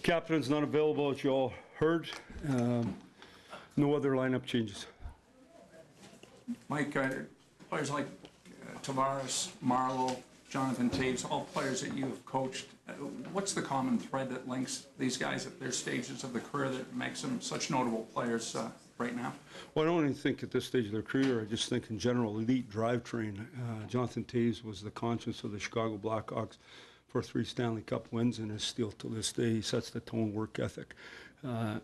Captain's not available, as you all heard. No other lineup changes. Mike, players like Tavares, Marlowe, Jonathan Toews, all players that you have coached, what's the common thread that links these guys at their stages of the career that makes them such notable players right now? Well, I don't even think at this stage of their career. I just think in general, elite drivetrain. Jonathan Toews was the conscience of the Chicago Blackhawks for 3 Stanley Cup wins, and is still to this day. He sets the tone, work ethic. I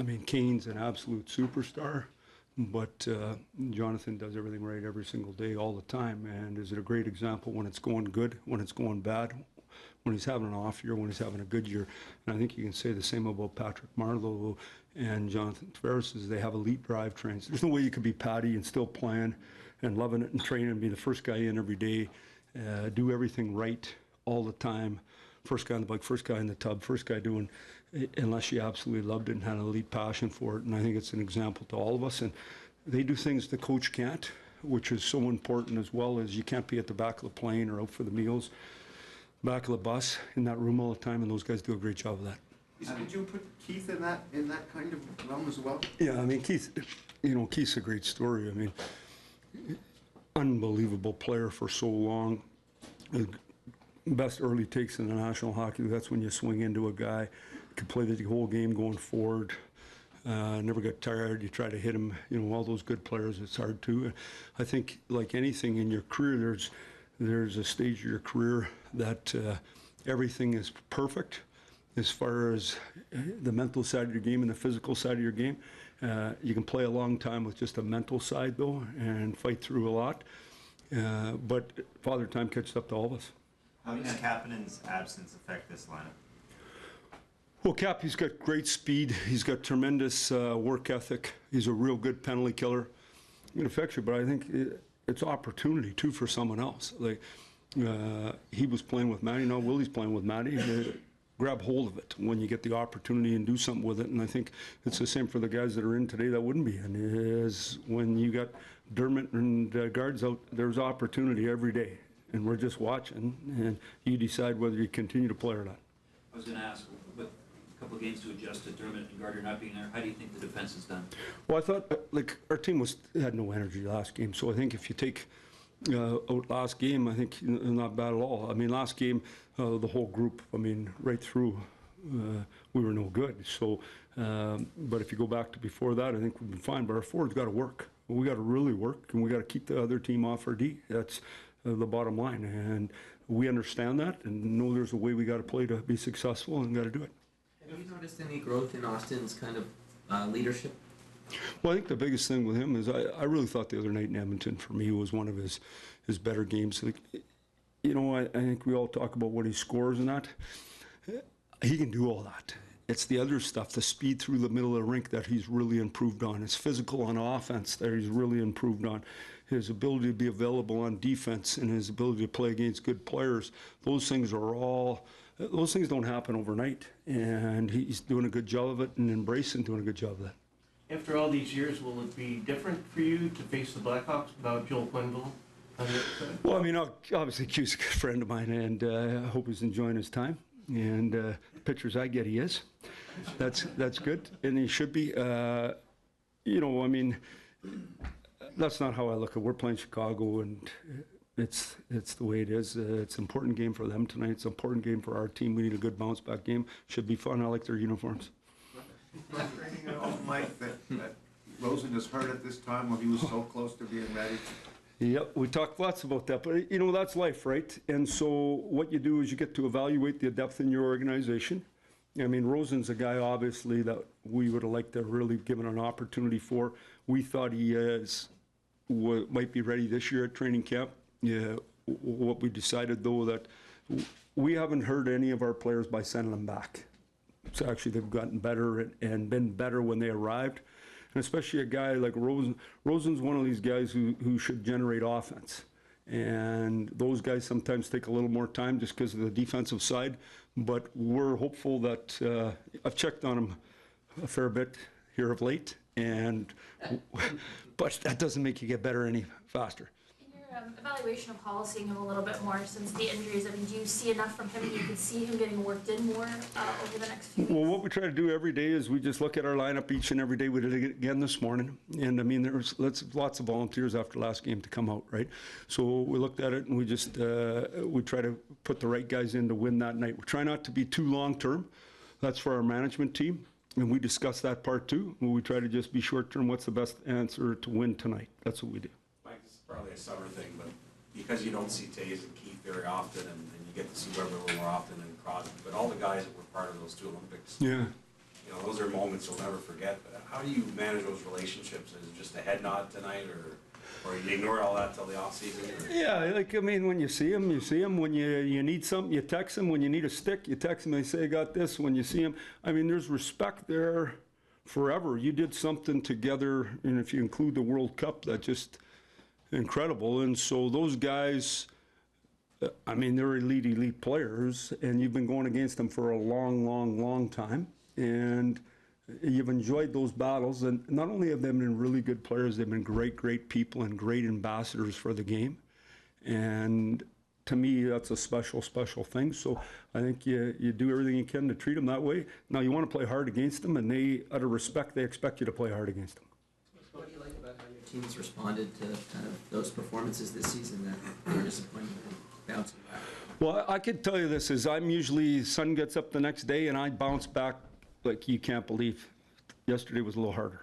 mean, Kane's an absolute superstar, but Jonathan does everything right every single day, all the time, and is it a great example when it's going good, when it's going bad, when he's having an off year, when he's having a good year. And I think you can say the same about Patrick Marleau and Jonathan Tavares, is they have elite drivetrains. There's no way you could be Patty and still playing and loving it and training and be the first guy in every day, do everything right all the time. First guy on the bike, first guy in the tub, first guy doing, unless you absolutely loved it and had an elite passion for it. And I think it's an example to all of us. And they do things the coach can't, which is so important, as well as you can't be at the back of the plane or out for the meals, back of the bus, in that room all the time, and those guys do a great job of that. Did you put Keith in that kind of realm as well? Yeah, I mean, Keith, Keith's a great story. I mean, unbelievable player for so long. Best early takes in the National Hockey League. That's when you swing into a guy, can play the whole game going forward, never get tired. You try to hit him, all those good players, it's hard to. I think, like anything in your career, there's a stage of your career that everything is perfect as far as the mental side of your game and the physical side of your game. You can play a long time with just a mental side, though, and fight through a lot. But Father Time catches up to all of us. How does Kapanen's absence affect this lineup? Well, He's got great speed. He's got tremendous work ethic. He's a real good penalty killer. It affects you, but I think it's opportunity, too, for someone else. Like, he was playing with Matty. Now Willie's playing with Matty. Grab hold of it when you get the opportunity and do something with it. And I think it's the same for the guys that are in today that wouldn't be in. Is when you got Dermott and guards out, there's opportunity every day. And we're just watching, and you decide whether you continue to play or not. I was going to ask, with a couple of games to adjust to Dermott and Gardner not being there, how do you think the defense is done? Well, I thought, our team had no energy last game, so I think if you take out last game, I think not bad at all. I mean, last game, the whole group, right through, we were no good. So, but if you go back to before that, I think we've been fine. But our forwards got to work. We got to really work, and we got to keep the other team off our D. That's the bottom line, and we understand that and know there's a way we got to play to be successful, and got to do it. Have you noticed any growth in Austin's kind of leadership? Well, I think the biggest thing with him is I really thought the other night in Edmonton, for me, was one of his better games. Like, I think we all talk about what he scores and that. He can do all that. It's the other stuff, the speed through the middle of the rink, that he's really improved on. His physical on offense that he's really improved on. His ability to be available on defense and his ability to play against good players. Those things don't happen overnight. And he's doing a good job of it, and embracing doing a good job of that. After all these years, will it be different for you to face the Blackhawks without Joel Quenneville? Well, obviously Q's a good friend of mine, and I hope he's enjoying his time. And the pictures I get, he is. That's good, and he should be. That's not how I look at it. We're playing Chicago, and it's the way it is. It's an important game for them tonight. It's an important game for our team. We need a good bounce-back game. Should be fun. I like their uniforms. Mike, that Rosen is hurt at this time when he was so close to being ready. Yep, we talked lots about that, but that's life, right? And so what you do is you get to evaluate the depth in your organization. Rosen's a guy, obviously, that we would have liked to really given an opportunity for. We thought he might be ready this year at training camp. Yeah, what we decided, though, that we haven't hurt any of our players by sending them back. So actually, they've gotten better and been better when they arrived. And especially a guy like Rosen. Rosen's one of these guys who should generate offense. And those guys sometimes take a little more time just because of the defensive side. But we're hopeful that I've checked on him a fair bit here of late. But that doesn't make you get better any faster. In your Evaluation of Hall, seeing him a little bit more since the injuries. I mean, do you see enough from him? You could see him getting worked in more over the next few weeks? Well, what we try to do every day is we just look at our lineup each and every day. We did it again this morning. And I mean, there was lots of volunteers after last game to come out, right? So we looked at it and we just, we try to put the right guys in to win that night. We try not to be too long-term. That's for our management team. And we discuss that part too. We try to just be short-term. What's the best answer to win tonight? That's what we do. Mike, this is probably a summer thing, but because you don't see Taze and Keith very often, and you get to see Weber a little more often and Crosby, but all the guys that were part of those two Olympics, Yeah. you know, those are moments you'll never forget. But how do you manage those relationships? Is it just a head nod tonight, or you ignore all that till the off season? Or? Yeah, like, I mean, when you see them, you see them. When you need something, you text them. When you need a stick, you text them. They say, I got this. When you see them, I mean, there's respect there forever. You did something together, and if you include the World Cup, that's just incredible. And so those guys, I mean, they're elite players, and you've been going against them for a long time. And you've enjoyed those battles, and not only have they been really good players, they've been great people and great ambassadors for the game. And to me, that's a special thing. So I think you do everything you can to treat them that way. Now, you want to play hard against them, and they, out of respect, they expect you to play hard against them. What do you like about how your team's responded to kind of those performances this season that were disappointing and bouncing back? Well, I could tell you this, is I'm usually, sun gets up the next day, and I bounce back like you can't believe. Yesterday was a little harder.